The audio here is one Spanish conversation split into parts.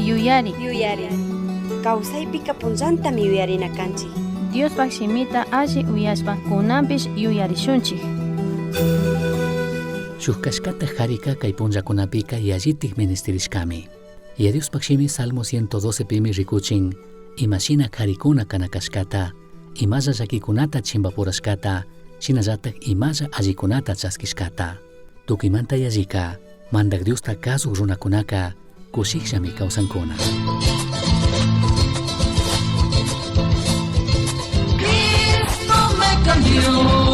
Yuyari. Kawsaypika punllantami yuyarinakanchik. Diospak shimita alli uyashpa kunanpish yuyarishunchik. Shuk kashkata harika kay punllakunapika yallitik ministerishkami. Diospak shimi Salmo 112 pimi rikuchin imashina harikuna kana kashkata, imalla llakikunata chimbapurashkata, shinallatak imalla allikunata chaskishkata. Tukimanta yallika, mandak Diosta kasuq runakunaka kushikshami kawsankuna. Cambió,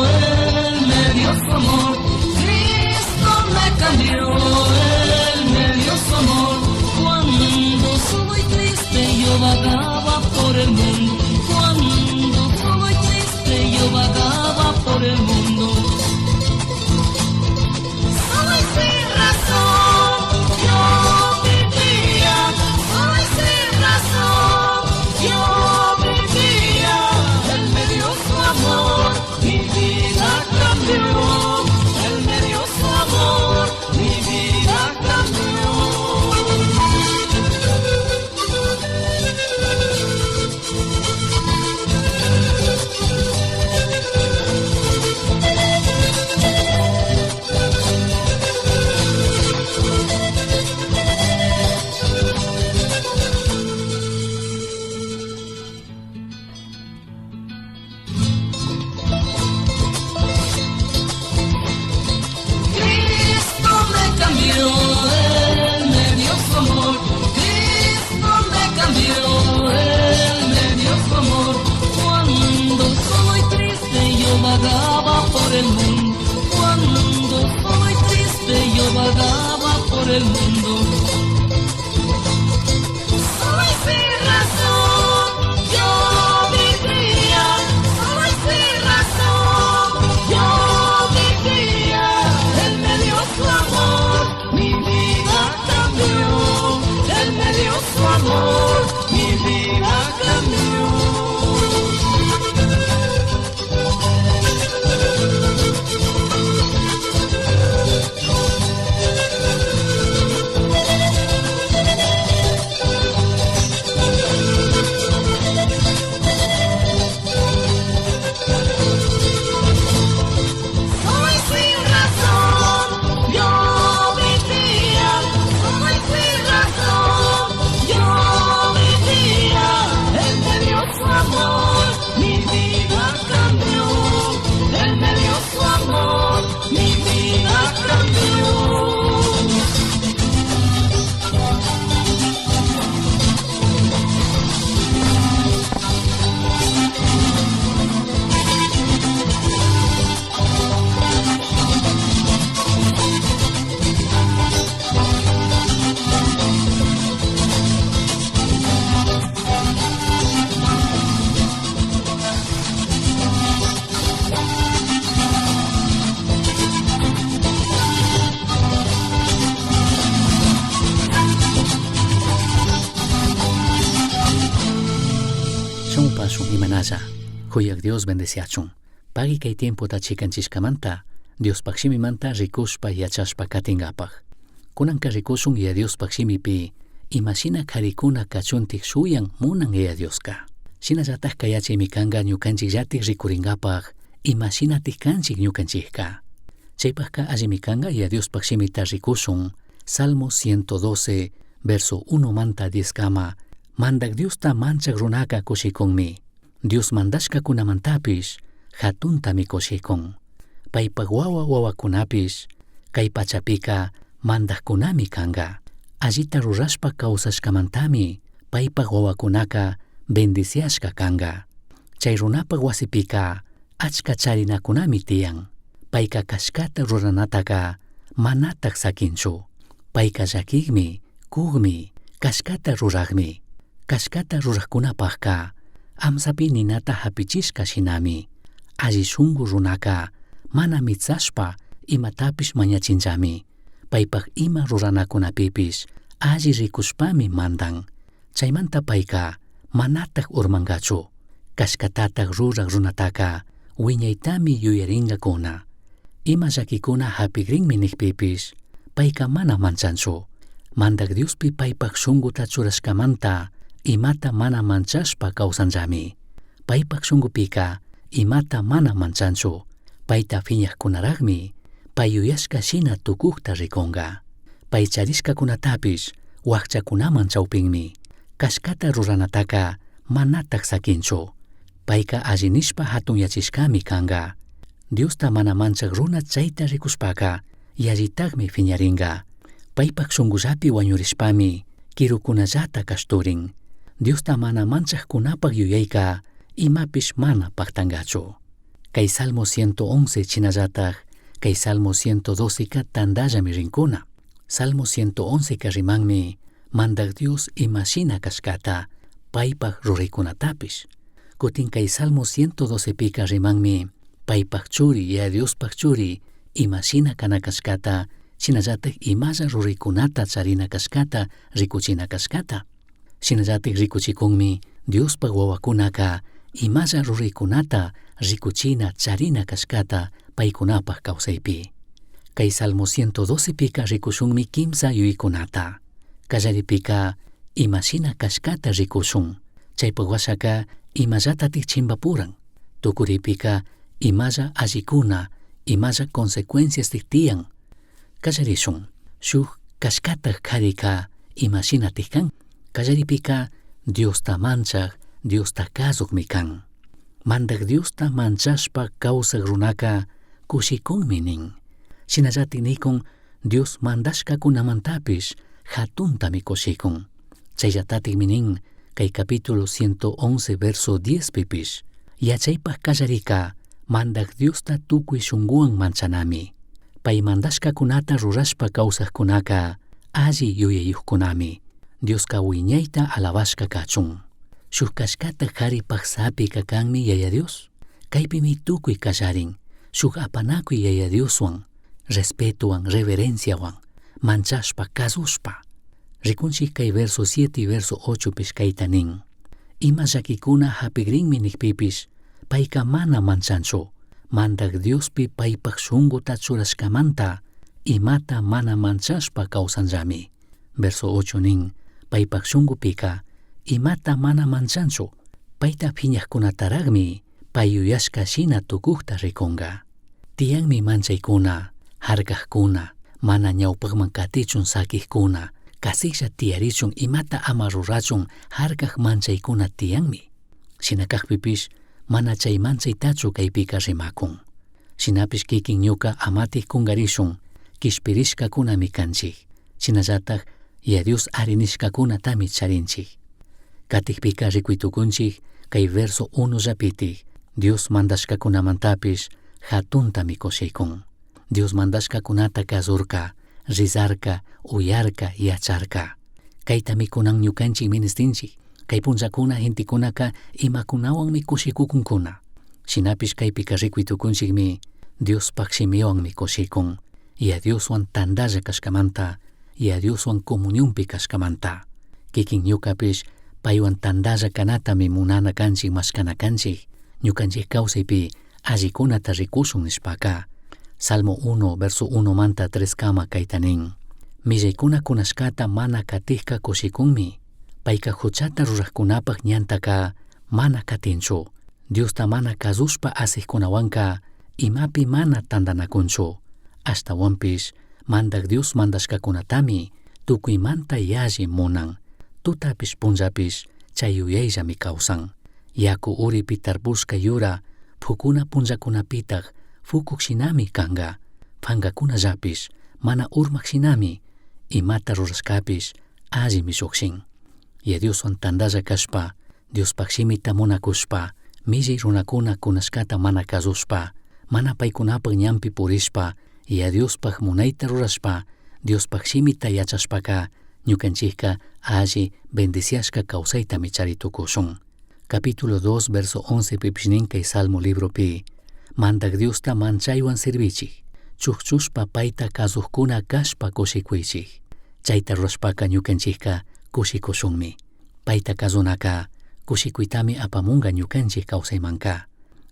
Él me dio su amor. Cristo me cambió, Él me dio su amor. Cuando solo y triste yo vagaba por el mundo. Cuando solo y triste yo vagaba por el mundo. Solo y sin razón yo vivía. Solo y sin razón yo vivía. Él me dio su amor. Mi vida cambió, Él me dio su amor, mi vida cambió. Vagaba por el mundo, cuando solo y triste yo vagaba por el mundo. Solo y sin razón yo vivía, solo y sin razón yo vivía. Él me dio su amor, mi vida cambió. Él me dio su amor, mi vida cambió. Imanalla, huyak Dios bendeciachun. Pagi kay tiempo ta chikanchishkamanta, Dios pakshimi manta rikushpa yachashpa katingapaj. Kunanka rikushun ya Dios pakshimi pi, imashina karikuna kachuntik shuyan munan ya Dioska. Shinallataj kayachimi kanga ñukanchik llatik rikuringapaj, imashina tikanchik ñukanchikka. Chaypajka allimi kanga ya Dios pakshimi ta rikushun, Salmo 112, verso 1 manta 10 kama, mandak Diosta manchak runaka kushikunmi. Dios mandashka kunamantapish, hatuntami kushikun. Paypak wawakunapish, kay pachapika mandakkunami kanga. Allita rurashpa kawsashkamantami, paypak wawakunaka bendiciashka kanga. Chay runapak wasipika, achka charinakunami tiyan. Payka kashkata ruranataka, manatak sakinchu. Payka llakikmi, kugmi, kashkata ruragmi. Kashkata ruragkunapajka, amsapi ninata hapichishka shinami. Alli shungu runaka, mana mitsashpa, imatapish mañachinchami. Paypak ima ruranakunapipish, alli rikushpami mandan. Chaymanta payka, manatak urmangachu. Kashkatatak rurag runataka, wiñaytami yuyaringakuna. Ima llakikuna hapigrinmi nikpipish, payka mana manchanchu. Mandak Diospi paypak shunguta churashkamanta imata mana manchashpa kawsanllami. Paypak shungupika imata mana manchanchu. Payta fiñaqkunaraqmi pay yuyashka shina tukukta rikunga. Pay charishkakunatapish wakchakunaman chawpinmi. Kashkata ruranataka manatak sakinchu. Payka allinishpa hatunyachishkami kanga. Diosta mana manchak runa chayta rikushpaka yallitagmi fiñaringa. Paypak shungullapi wañurishpami kirukunallata kasturin. Diosta mana manchakkunapak yuyayka imapish mana paktangachu. Kay Salmo 111 chinallatak kay Salmo 112 ka tandallami rinkuna. Salmo 111 ka rimanmi mandak Dios imashina kashkata paypak rurikunatapish. Kutin kay Salmo 112 pika rimanmi paypak churi ya Diospak churi imashina kana kashkata shinallatak imalla rurikunata charina kashkata rikuchina kashkata. Shinallatak rikuchikunmi Diospak wawakunaka imalla rurikunata rikuchina charina kashkata paykunapak kawsaypi. Kay Salmo 112 pika rikushunmi kimsa yuykunata. Kallaripika imashina kashkata rikushun. Chaypak washaka imallatatik chimbapuran. Tukuripika imalla allikuna imalla consecuencias tiyan. Kallarishun shuk kashkata karika imashinatik kan. Kallaripika Diosta manchak Diosta kazukmi kan. Mandak Diosta manchashpa kawsak runaka kushikunmi nin. Shinallatik nikun Dios mandashkakunamantapish hatuntami kushikun. Chayllatatikmi nin kay capítulo 111 verso 10 pipish. Yachaypak kallarika mandak Diosta tukuy shunguwan manchanami. Pay mandashkakunata rurashpa kawsakkunaka alli yuyayuqkunami. Dioska wiñayta alabashka kachun. Shuk kashkata qharipak sapi kakanmi Yaya Dios. Kaypimi tukuy kallarin. Shuk apanakuy Yaya Dioswan, respetuwan, reverenciawan, manchashpa kazushpa. Rikunchik kay verso 7 y verso 8 pish kayta nin. Ima llakikuna hapigrinmi nikpipish, payka mana manchanchu. Mandak Diospi paypak shunguta churashkamanta, imata mana manchashpa kawsanllami. Verso 8 nin, paypak shungupika, imata mana manchanchu. Payta phiñaqkunataraqmi pay yuyashka shina tukukta rikunga. Tiyanmi manchaykuna, harkaqkuna, mana ñawpaqman katichun sakiqkuna, kasilla tiyarichun imata ama rurachun harkaq manchaykuna tiyanmi. Shinakaqpipish mana chay manchaytachu kaypika rimakun. Shinapish kikin ñuka amatik kungarishun, kishpirishkakunami kanchik. Shinallatak ya Dios arinishkakunatami charinchik. Katikpika rikuytukunchik kay verso 1 llapitik, Dios mandashkakunamantapish hatuntami kushikun. Dios mandashkakunata kazurka, rizarka, uyarka, yacharka. Kaytami kunan ñukanchik ministinchik. Kay punchakuna hintikunaka imakunawanmi kushikukunkuna. Shinapish kaypika rikuytukunchikmi Diospak shimiwanmi kushikun. Ya Dioswan tandalla kashkamanta, ya Dioswan comunionpi kashkamanta. Kikin ñukapish paywan tandalla kanatami munana kanchik mashkana kanchik. Ñukanchik kawsaypi allikunata rikushun nishpaka. Salmo 1 verso 1 manta 3 kama kaytanin. Millaykuna kunashkata mana katikka kushikunmi. Payka huchata ruraqkunapak ñantaka mana katinchu. Diosta mana kazushpa asiqkunawanka imapi mana tandanakunchu. Ashtawanpish mandak Dios mandashkakunatami tukuymanta yalli munan. Tutapish punllapish chay yuyayllami kawsan. Yaku uripi tarpushka yura pukuna punllakunapitaj fukukshinami kanga. Pangakunallapish mana urmakshinami imata rurashkapish allimi llukshin. Ya Dioswan tandalla kashpa, Diospak shimita munakushpa, millay runakuna kunashkata mana kazushpa, mana paykunapak ñampi purishpa, ya Diospak munayta rurashpa, Diospak shimita yachashpaka, ñukanchikka alli bendiciashka kawsaytami charitukushun. Capítulo 2 verso 11 pipishnin kay Salmo libro pi. Mandak Diosta manchaywan servichik, chukchushpa payta kazuqkuna kashpa kushikuychik. Chayta rurashpaka ñukanchikka kushikushunmi. Payta kazunaka kushikuytami apamunga ñukanchik kawsaymanka.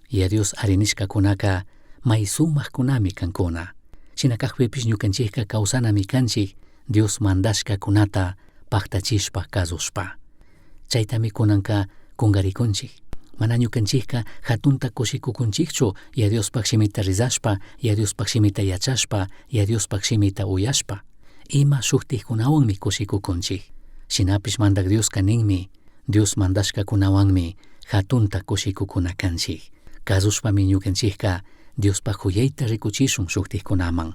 Ya Dios arinishkakunaka may sumaqkunami kankuna. Shinakaqpipish ñukanchikka kawsanami kanchik Dios mandashkakunata paktachishpa kazushpa. Chaytami kunanka kungarikunchik. Mana ñukanchikka hatunta kushikukunchikchu ya Diospaq shimita rizashpa, ya Diospaq shimita yachashpa, ya Diospaq shimita uyashpa. Ima shuktikunawanmi kushikukunchik. Shinapish mandak Dioska ninmi, Dios mandashkakunawanmi hatunta kushikukunakanchik. Kazushpami ñukanchikka Diospaq huyayta rikuchishun shuktikunaman.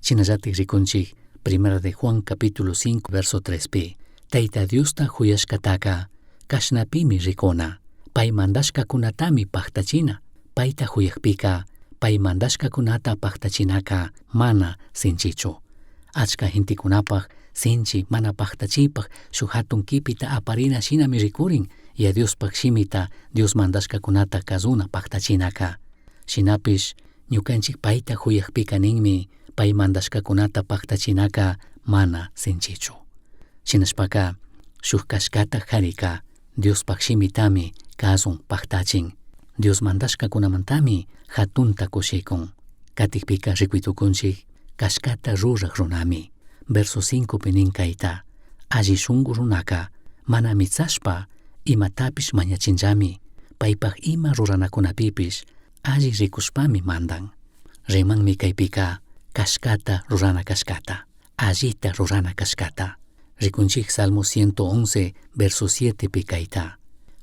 Chinallatik rikunchik Primera de Juan capítulo 5 verso 3p. Tayta Diosta huyashkataka kashnapimi rikuna. Pay mandashkakunatami paktachina. Payta huyakpika pay mandashkakunata paktachinaka mana sinchichu. Achka hintikunapaq sinchi mana paktachipaq shuk hatun kipita aparina shinami rikurin ya Diospaq shimita Dios mandashkakunata kazuna paktachinaka. Shinapish ñukanchik payta huyakpika ninmi pay mandashkakunata paktachinaka mana sinchichu. Shinashpaka shuk kashkata karika Diospaq shimitami kazun paktachin. Dios mandashkakunamantami hatunta kushikun. Katikpika rikuitukunchik kashkata ruraq runami. Verso 5 pinin kayta. Alli shunqu runaka mana mitsashpa imatapish mañachinllami. Paypaq ima ruranakunapipish alli rikushpami mandan. Rimanmi kaypika kashkata rurana kashkata. Allita rurana kashkata. Rikunchik Salmo 111 verso 7 pikayta.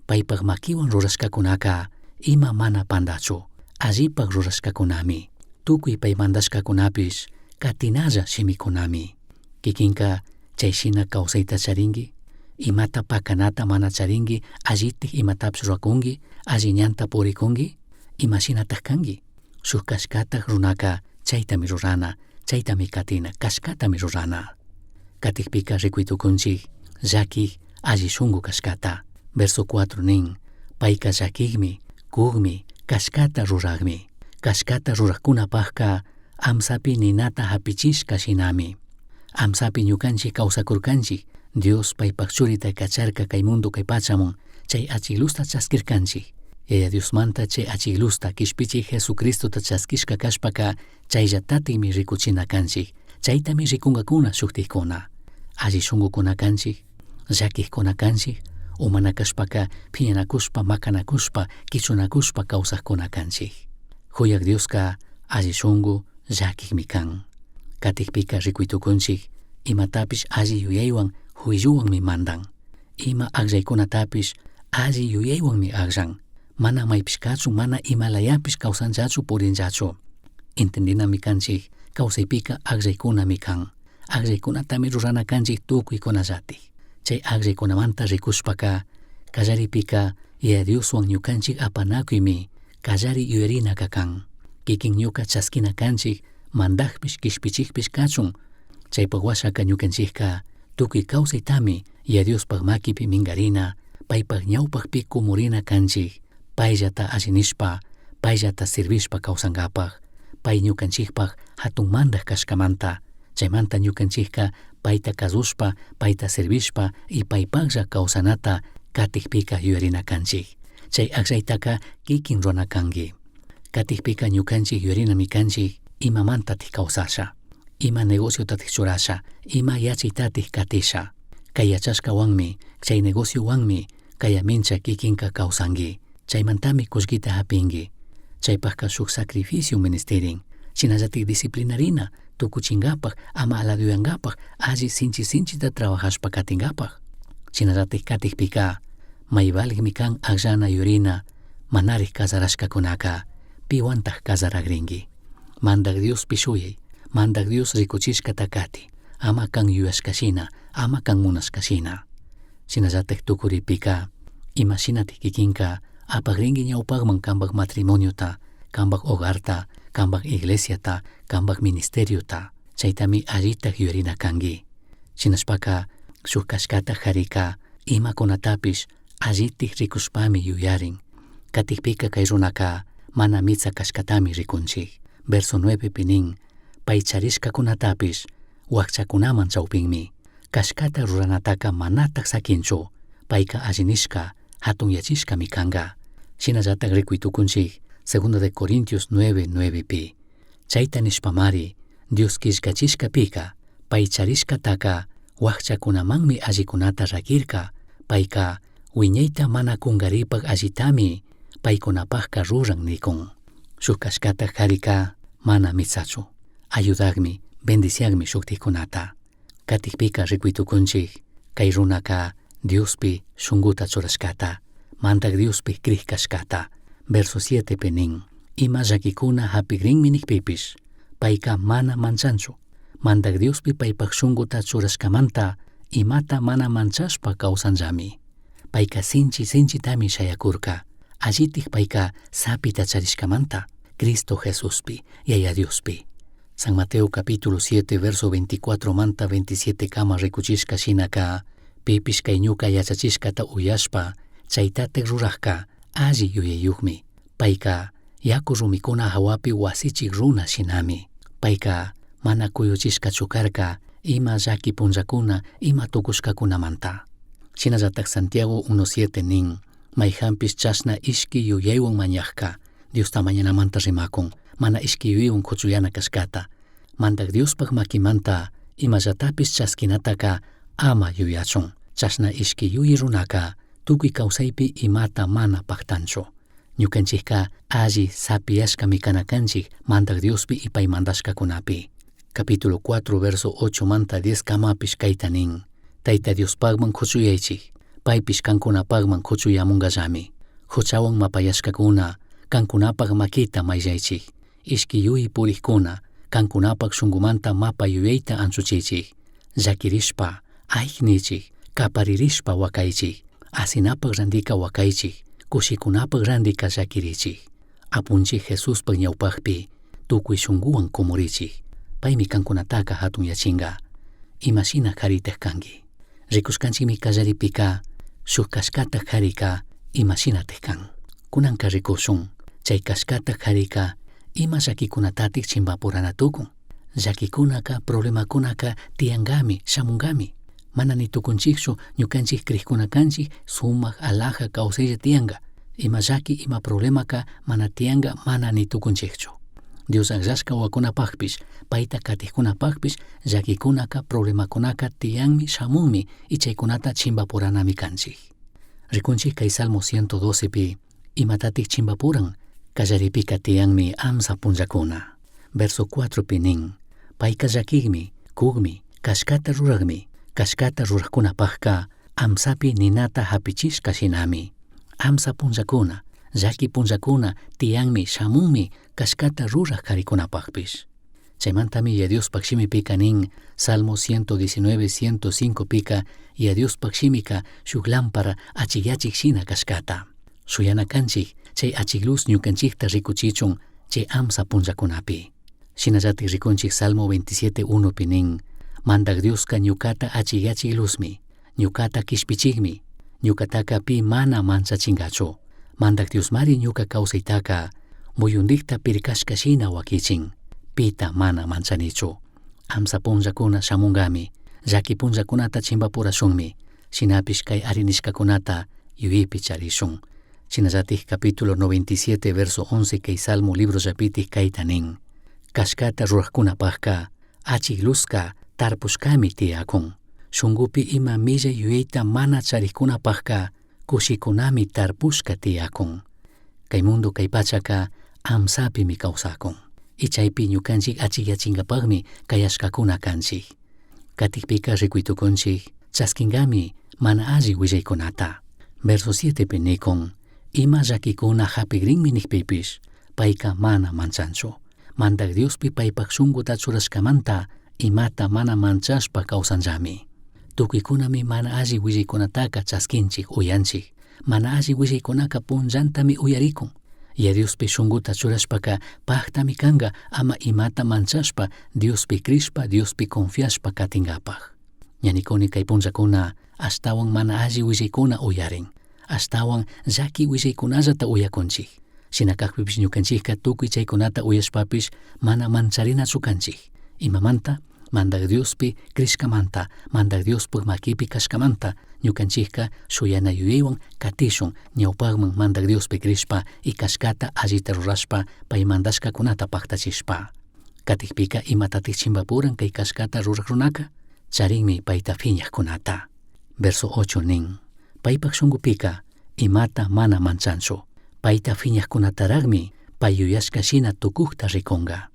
Paypaq makiwan rurashkakunaka ima mana pandachu. Allipaq rurashkakunami. Tukuy pay mandashkakunapish katinalla shimikunami. Kikinka chayshina kawsayta charinki, imata pakanata mana charinki, allitik imatapish rurakunki, alliñanta purikunki, imashinataq kanki. Shuk kashkataq runaka chaytami rurana, chaytami katina, kashkatami rurana. Katikpika rikuitukunchik llakik alli shunqu kashkata. Verso 4 nin, payka llakikmi, kugmi, kashkata ruraqmi. Kashkata ruraqkunapaqka amsapi ninata hapichishka shinami. Amsapi ñukanchik kawsakurkanchik. Dios paypaq churita kacharka kay mundo kay pachamun chay achiklusta chaskirkanchik. Yaya Diosmanta chay achiklusta kishpichik Jesucristota chaskishka kashpaka chayllatatimi rikuchinakanchik. Chaytami rikunkakuna shuktikkuna. Alli shunqukunakanchik, llakikkunakanchik, umana kashpaka phiñanakushpa, makanakushpa, kichunakushpa kawsaqkunakanchik. Huyak Dioska alli shunqu llakikmi kan. Katikpika rikuitukunchik imatapish alli yuyaywan huylluwanmi mandan. Ima aqllaykunatapish alli yuyaywanmi aqllan. Mana maypish kachun, mana imalayapish kawsanllachu purinllachu. Entendinami kanchik kawsaypika aqllaykunami kan. Aqllaykunatami rurana kanchik tukuykunallatik. Chay aqllaykunamanta rikushpaka kallaripika ya Dioswan ñukanchik apanakuymi kallari yuyarinaka kan. Kikin ñuka chaskina kanchik mandakpish kishpichikpish kachun. Chaypaq washaka ñukanchikka tukuy kawsaytami ya Diospaq makipi mingarina, paypaq ñawpaqpi kumurina kanchik. Payllata allinishpa, payllata sirvishpa kawsankapaq. Pay ñukanchikpaq hatun mandaq kashkamanta. Chaymanta ñukanchikka payta kazushpa, payta sirvishpa y paypaqlla kawsanata katikpika yuyarina kanchik. Chay aqllaytaka kikin runa kanki. Katikpika ñukanchik yuyarinami kanchik imamantatik kawsasha, ima negociotatik churasha, ima yachaytatik katisha. Kay yachashkawanmi, chay negociowanmi kayamincha kikinka kawsanki. Chaymantami kushkita hapinki. Chaypaqka shuk sacrificio ministerin. Shinallatik disciplinarina tukuchinkapaq, ama aladuyankapaq, alli sinchita trabajashpa katinkapaq. Shinallatik katikpika mayvalikmi kan aqllana yurina manarik kasarashkakunaka piwantaq kasaragrinki. Mandak Dios pishuyay, mandak Dios rikuchishkata kati, ama kan yuyashkashina, ama kan munashkashina. Shinallatik tukuripika imashinatik kikinka apagrinki ñawpaqman kanpaq matrimoniota, kanpaq hogarta, kanpaq iglesiata, kanpaq ministeriota. Chaytami allitaq yuyarina kanki. Shinashpaka shuk kashkata karika imakunatapish allitik rikushpami yuyarin. Katikpika kay runaka mana mitsa kashkatami rikunchik. Verso 9 pinin, pay charishkakunatapish wakchakunaman chawpinmi. Kashkata ruranataka manataq sakinchu. Payka allinishka, hatun yachishkami kanka. Shinallatak rikuitukunchik 2 de Corintios 9:9p. Chayta nishpamari Dios kishkachishkapika Pay charishkataka wakchakunamanmi allikunata rakirka. Payka wiñayta mana kungaripaq allitami paykunapaqqa ruran nikun. Shuk kashkata karika mana mitsachu. Ayudaqmi, bendiciaqmi shuktikunata. Katikpika rikuytukunchik kay runaka Diospi shunguta churashkata, mantak Diospi krikashkata. Verso 7 nin, ima llakikuna hapikrinmi nikpipish, payka mana manchanchu. Mantak Diospi paypak shunguta churashkamanta imata mana manchashpa kawsanllami. Payka sinchitami shayakurka. Allitik payka sapita charishkamanta Cristo Jesuspi, yaya Diospi. San Mateo capítulo 7 verso 24 manta 27 kama rikuchishka shinaka, pipish kay ñuka yachachishkata uyashpa chaytatek rurajka alli yuyayukmi. Payka yaku rumikuna hawapi wasichik runa shinami. Payka mana kuyuchishkachu karka ima llaki punllakuna ima tukushkakunamanta. Shinallatak Santiago 1:7 nin, mayhampish chashna ishki yuyaywan mañajka Diosta mañanamanta rimakun, mana ishki yuyaywan kuchuyana kashkata. Mantak Diospaq makimanta imallatapis chaskinataka ama yuyachun. Chashna ishki yuyi runaka tukuy kawsaypi imata mana paqtanchu. Ñukanchikka alli sapiyashkami kanakanchik mantak Diospi y pay mandashkakunapi. Capítulo 4 verso 8 manta 10 kamapish kayta nin, Tayta Diospaqman kuchuyaychik, paypish kankunapaqman kuchuyamungallami. Huchawan mapayashkakuna kankunapaq makita mayllaychik. Ishki yuyi purikkuna kankunapaq shungumanta mapa yuyayta anchuchichik. Llakirishpa aynichik, kaparirishpa wakaychik, asinapaq randika wakaychik, kushikunapaq randika llakirichik. Apunchik Jesuspaq ñawpaqpi tukuy shunguwan kumurichik. Paymi kankunataka hatun yachinga. Imashina karitek kanki. Rikushkanchikmi kallaripika shuk kashkata karika imashinatek kan. Kunanka rikushun chay kashkata karika ima llakikunatatik chimpapurana tukun. Llakikunaka problemakunaka tiyangami shamungami. Mana ni tukunchikshu ñukanchik krikuna kanchik sumak alaja kawsaylla tiyanga. Ima llaki ima problemaka mana tiyanga mana ni tukunchikchu. Dios akllashka wakunapaqpish payta katikkunapaqpish llakikunaka problemakunaka tiyanmi shamunmi y chaykunata chimbapuranami kanchik. Rikunchik kay Salmo 112 pi imatatik chimbapuran kallaripika tiyanmi amsa punllakuna. Verso 4 pi nin, payka llakigmi, kugmi, kashkata ruragmi, kashkata ruragkunapaqka amsapi ninata hapichishka shinami. Amsa punllakuna, llaki punllakuna tiyanmi shamunmi kashkata rurag karikunapaqpish. Chaymantami Yadiuspaq shimipika nin Salmo 119-105 pika Yadiuspaq shimika shuk lámpara achikyachik shina kashkata. Suyana kanchik chay achikluz ñukanchikta rikuchichun chay amsa punllakunapi. Shinallatik rikunchik Salmo 27:1 pi nin, mantak Dioska ñukata achikyachik luzmi, ñukata kishpichikmi, ñukataka pi mana manchachingachu. Mantak Diosmari ñuka kawsaytaka muyundikta pirkashka shina wakichin, pita mana manchanichu. Amsa punllakuna shamungami, llaki punllakunata chimpapurashunmi, shinapish kay arinishkakunata yuyipi charishun. Shinallatik capítulo 97 verso 11 kay Salmo libro llapitik kayta nin, kashkata ruragkunapaqka achikluzka tarpushkami tiyakun. Shungupi ima milla yuyayta mana charikkunapaqka kushikunami tarpushka tiyakun. Kay mundo kay pachaka amsapimi kawsakun. Y chaypi ñukanchik achikyachingapaqmi kayashkakuna kanchik. Katikpika rikuytukunchik chaskingami mana alli willaykunata. Verso 7 pi nikun, ima llakikuna hapikrinmi nikpipish payka mana manchanchu. Mantak Diospi paypak shunguta churashkamanta imata mana manchashpa kawsanllami. Tukuykunami mana alli willaykunataka chaskinchik uyanchik. Mana alli willaykunaka punllantami uyarikun. Ya Diospi shunguta churashpaka paktami kanga ama imata manchashpa Diospi krishpa Diospi confiashpa katingapaq. Ñanikuni kay punllakuna ashtawan mana alli willaykuna uyarin. Ashtawan llaki willaykunallata uyakunchik. Shinakaqpipish ñukanchikka tukuy chaykunata uyashpapish mana mancharinachu kanchik. Imamanta mantak Diospi krishkamanta, mantak Diospaq makipi kashkamanta ñukanchikka shuyana yuyaywan katishun ñawpaqman mantak Diospi krishpa y kashkata allita rurashpa pay mandashkakunata paktachishpa. Katikpika imatatik chimbapuran kay kaskata rurak runaka, charinmi payta fiñaqkunata. Verso 8 nin, paypak shunqupika imata mana manchanchu, payta fiñaqkunataraqmi pay yuyashka shina tukukta rikunga.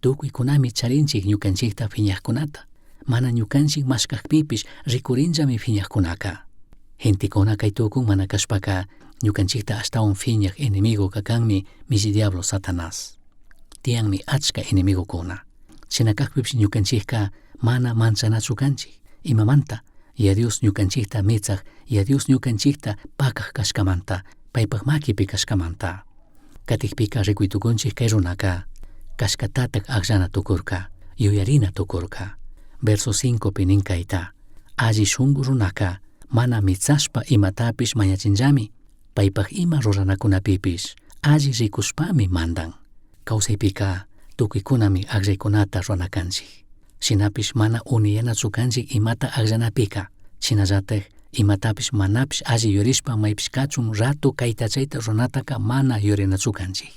Tukuykunami charinchik ñukanchikta fiñaqkunata, mana ñukanchik mashkaqpipish rikurinchami fiñaqkunaka. Gentikuna kay tukun mana kashpaka ñukanchikta ashtawan fiñaq enemigo kakanmi misi diablo Satanás. Tiyanmi achka enemigokuna. Shinakaqpipish ñukanchikka mana manchanachu kanchik. Imamanta, ya Dios ñukanchikta mitzaq, ya Dios ñukanchikta pakaq kashkamanta, paypaq makipi kashkamanta. Katikpika rikuytukunchik kay runaka, kashkatatak aqllana tukurka, yuyarina tukurka. Verso 5 nin kayta, alli shunqu runaka mana mitzashpa imatapish mañachinllami, paypaq ima ruranakunapipish alli rikushpami mandan. Kawsaypika tukuykunami aqllaykunata runakanchik. Shinapish mana uniyanachu kanchik imata aqllanapika. Shinallatak imatapish manapish alli yurishpa maypish kachun ratu kayta chayta runataka mana yurinachu kanchik.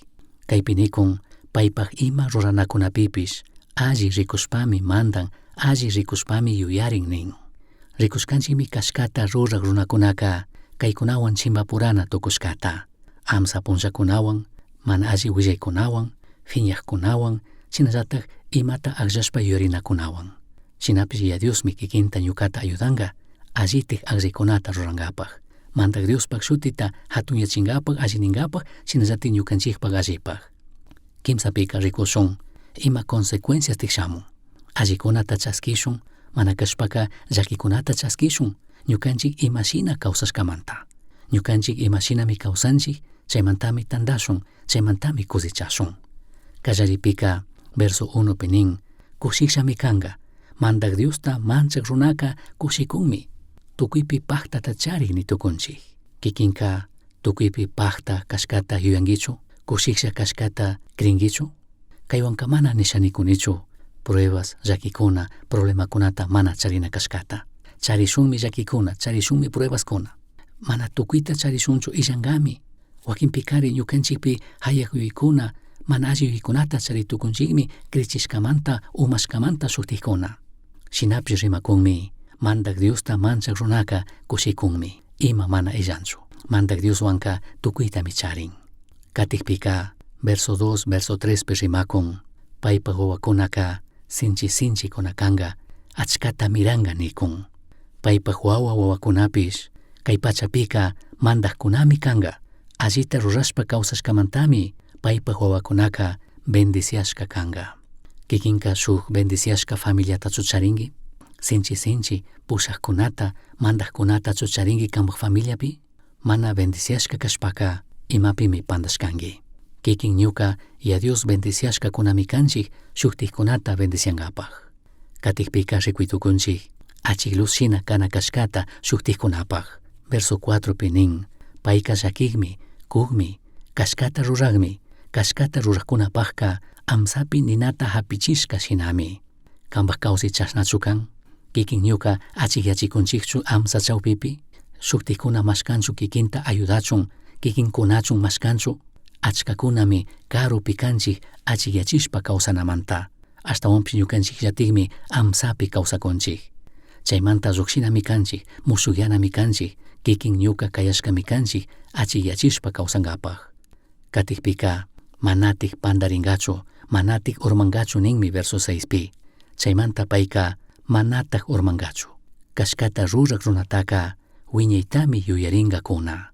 Kaypi nikun paypaq ima ruranakunapipish alli rikushpami mandan, alli rikushpami yuyarin nin. Rikushkanchikmi kashkata rurak runakunaka kaykunawan chimbapurana tukushkata. Amsa punllakunawan, mana alli willaykunawan, fiñaqkunawan, shinallatak imata aqllashpa yurinakunawan. Shinapish ya Diosmi kikinta ñukata ayudanga allitik aqllaykunata rurangapaq. Mantak Diospaq shutita hatunyachingapaq alliningapaq, shinallatik ñukanchikpaq allipaq. Kimsapika rikushun ima consecuencias shamun. Allikunata chaskishun, mana kashpaka llakikunata chaskishun, ñukanchik imashina kawsashkamanta. Ñukanchik imashinami kawsanchik, chaymantami tandashun, chaymantami kusichashun. Kallaripika verso 1 nin, kushikshami kanga, mandak Diosta manchak runaka kushikunmi, tukuypi paktata charik ni tukunchik. Kikinka tukuypi pakta kashkata yuyangichu, kushiksha kashkata kringichu, kaywanka mana nishanikunichu, pruebas, llakikuna, problemakunata mana charina kashkata. Charishunmi llakikuna, charishunmi pruebaskuna. Mana tukuyta charishunchu illangami, wakin pikari ñukanchikpi hayak yuykuna, mana alli yuykunata charitukunchikmi krichishkamanta umashkamanta shutikuna. Shinapish rimakunmi, mandak Diosta manchak runaka kushikunmi, ima mana illanchu. Mandak Dioswanka tukuytami charin. Katikpika, verso 2, verso 3 rimakun, paypaq wawakunaka sinchi kunakanga, achkata miranga nikun. Paypaq wawakunapish, kay pachapika mandaqkunami kanga, allita rurashpa kawsashkamantami paypaq wawakunaka bendiciashka kanga. Kikinka shuk bendiciashka familiata chucharingi, sinchi pushaqkunata, mandaqkunata chucharingi kambaq familiapi, mana bendiciashka kashpaka imapimi pandashkangi. Kikin ñuka ya Dios bendiciashka kunami kanchik shuktikkunata bendiciangapaq. Katikpika rikuytukunchik achik luz shina kana kashkata shuktikkunapaq. Verso 4 nin, payka llakikmi, kugmi, kashkata ruragmi, kashkata ruraqkunapaqka amsapi ninata hapichishka shinami. Kambaq kawsichashnachu kan, kikin ñuka achik yachikunchikchu amsa chawpipi, shuktikkuna mashkanchu kikinta ayudachun, kikinkunachun mashkanchu, achkakunami karupi kanchik achik yachishpa kawsanamanta, ashtawanpish ñukanchik llatikmi amsapi kawsakunchik. Chaymanta llukshinami kanchik, musuyanami kanchik, kikin ñuka kayashkami kanchik achik yachishpa kawsangapaq. Katikpika manatik pandaringachu, manatik urmangachu ninmi verso 6pi. Chaymanta payka manatak urmangachu. Kashkata rurak runataka wiñaytami yuyaringa kuna.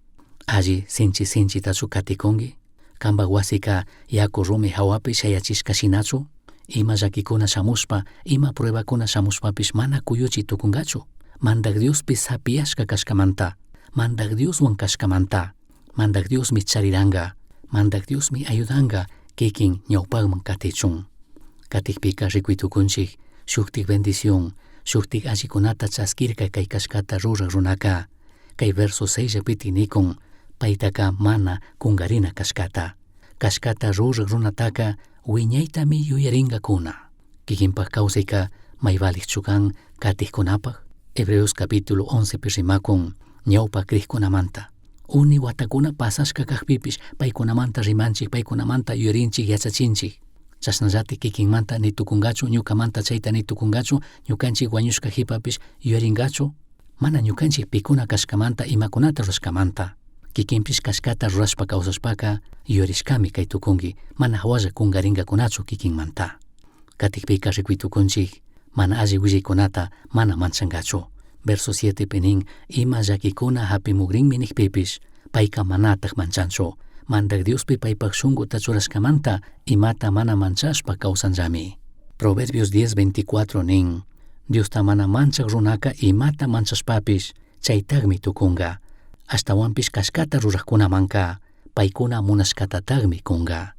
Alli sinchitachu katikungi, kambaq wasika yaku rumi hawapi shayachishka shinachu, ima llakikuna shamushpa, ima pruebakuna shamushpapish mana kuyuchi tukungachu. Mandak Diospis sapiyashka kashkamanta, mandak Dioswan kashkamanta, mandak Diosmi chariranga, mandak Diosmi ayudanga kikin ñawpaqman katichun. Katikpika rikuytukunchik shuktik bendición, shuktik allikunata chaskirka kay kashkata rurak runaka. Kay verso 6 piti nikun, paytaka mana kungarina kashkata. Kashkata rurak runataka wiñaytami yuyaringa kuna. Kikinpaq kawsayka maybaliqchu kan katikkunapaq. Hebreos capítulo 11 rimakun ñawpa krikkunamanta. Uni watakuna pasashka kaqpipish paykunamanta rimanchik, paykunamanta yuyarinchik yachachinchik. chasnallatik kikinmanta nitukungachu, ñukamanta chayta nitukungachu, ñukanchik wañushka hipapish yuyaringachu, mana ñukanchik pikuna kashkamanta imakunata rurashkamanta. Kikinpish kashkata rurashpa kawsashpaka yuyarishkami kay tukunki, mana hawalla kungaringakunachu kikinmanta. Katikpika rikuytukunchik, mana alli willaykunata mana manchangachu. Verso 7 penin, ima llakikuna hapimugrinmi nikpipish, payka manataq manchanchu. Mandak Diospi paypak shunkuta churashkamanta imata mana manchashpa kawsanllami. Proverbios 10:24 nin, Diosta mana manchaq runaka imata manchashpapish chaytagmi tukunga. Ashtawanpish kashkata ruraqkunamanka paykuna munashkatatagmi kunga.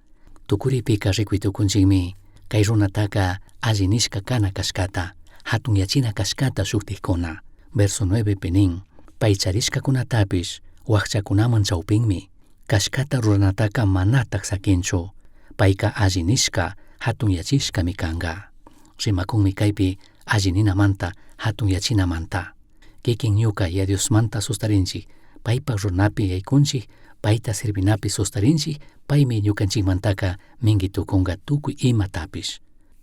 Tukuripika rikuytukunchikmi kay runataka alli nishka kana kashkata, hatun yachina kashkata shuktikkuna. Verso 9 penin, pay charishkakunatapish wakchakunaman chawpinmi kashkata ruranataka manataq sakinchu, payka alli nishka hatun yachishkami kanga. Rimakunmi kaypi alli ninamanta hatun yachinamanta. Kikin ñuka Diosmanta sustarinchik, paypak runapi yaykunchik, payta sirvinapi sustarinchik, paymi ñukanchikmantaka mingi tukunga tukuy imatapish.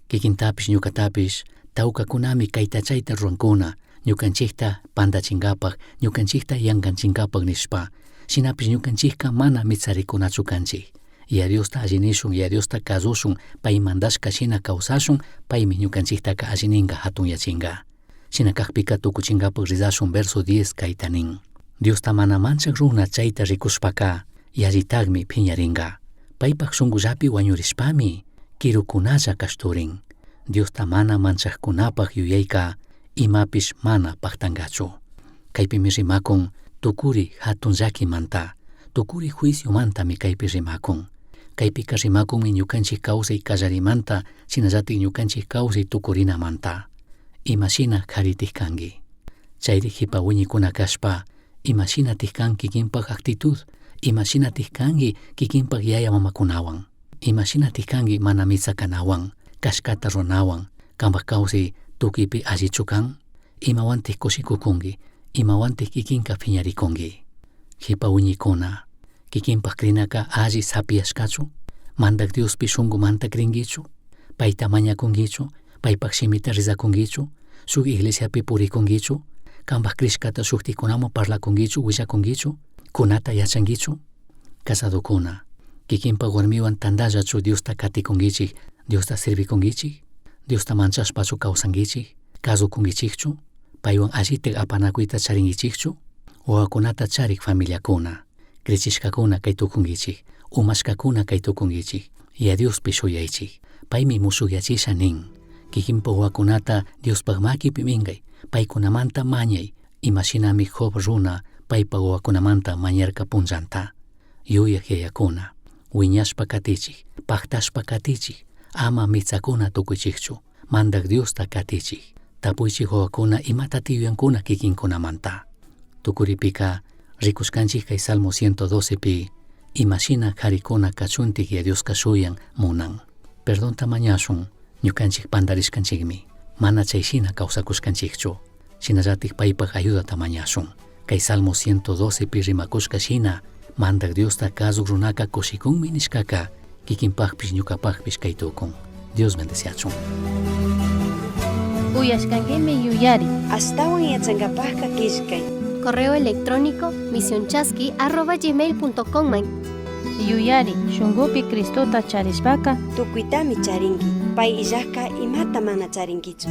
Kikintapish ñukatapish tawkakunami kayta chayta rurankuna, ñukanchikta pandachinkapaq, ñukanchikta yankanchinkapaq nishpa, shinapish ñukanchikka mana mitsarikunachu kanchik. Diosta alli nishun, Diosta kasushun, pay mandashka shina kawsashun, paymi ñukanchiktaka alli ninga hatun yachinga. Shina kaqpika tukuchinkapaq rizashun verso 10 kayta nin. Diosta mana manchaq runa chayta rikushpaka yallitagmi phiñaringa. Paypak shunkullapi wañurishpami kirukunalla kashturin. Diosta mana manchaqkunapaq yuyayka imapish mana paqtangachu. Kaypimi rimakun tukuri hatun llakimanta, tukuri juiciomantami kaypi rimakun. Kaypika rimakunmi ñukanchik kawsay kallarimanta, shinallatik ñukanchik kawsay tukurinamanta. Imashina qharitik kanki. Chayri hipa wiñikuna kashpa, imashinatik kan kikinpak actitud, imashinatik kanki kikinpak yaya mamakunawan, imashinatik kanki mana mitsakanawan, kashkata runawan, kanpak kawsay tukipi allichu kan, imawantik kushikukunki, imawantik kikinka phiñarikunki. Hipa wiñikuna, kikinpak krinaka alli sapiyashkachu, mandak Diospi shunkumanta krinkichu, payta mañakunkichu, paypak shimita rizakunkichu, shuk iglesiapi purikunkichu, kanpak krishkata shuktikunama parlakunkichu, willakunkichu, kunata yachankichu. Casadukuna, kikinpak warmiwan tandallachu Diosta katikunkichik, Diosta sirvikunkichik, Diosta manchashpachu kawsankichik, kasukunkichikchu, paywan allitik apanakuyta charinkichikchu, wawakunata charik familiakuna, krichishkakuna kay tukunkichik, umashkakuna kay tukunkichik, Diospi shuyaychik, paymi musukyachisha nin, kikinpak wawakunata Diospak makipi mingay, paykunamanta mañay, imashinami Job runa paypak wawakunamanta mañarka punllanta. Yuyak yayakuna, wiñashpa katichik, paktashpa katichik, ama mitsakuna tukuychikchu, mandak Diosta katichik, tapuychik wawakuna imata tiyuyankuna kikinkunamanta. Tukuripika rikushkanchik kay Salmo 112 pi, imashina qharikuna kachuntik Dios kashuyan munan. Perdonta mañashun, ñukanchik pandarishkanchikmi, mana chayshina kawsakushkanchikchu, shinallatik paypak ayudata mañashun. Kay Salmo 112 pi rimakushka shina, mandak Diosta kasuk runaka kushikunmi nishkaka, kikinpakpish ñukapakpish kay tukun. Dios bendeciachun. Uyashkankimi yuyari. Astawan yachankapaqqa kishkay. Correo electrónico misionchaski@gmail.com. Yuyari, shungupi Cristota charishpaka Tukuytami charinki. Pay illaqqa imata mana charinkichu.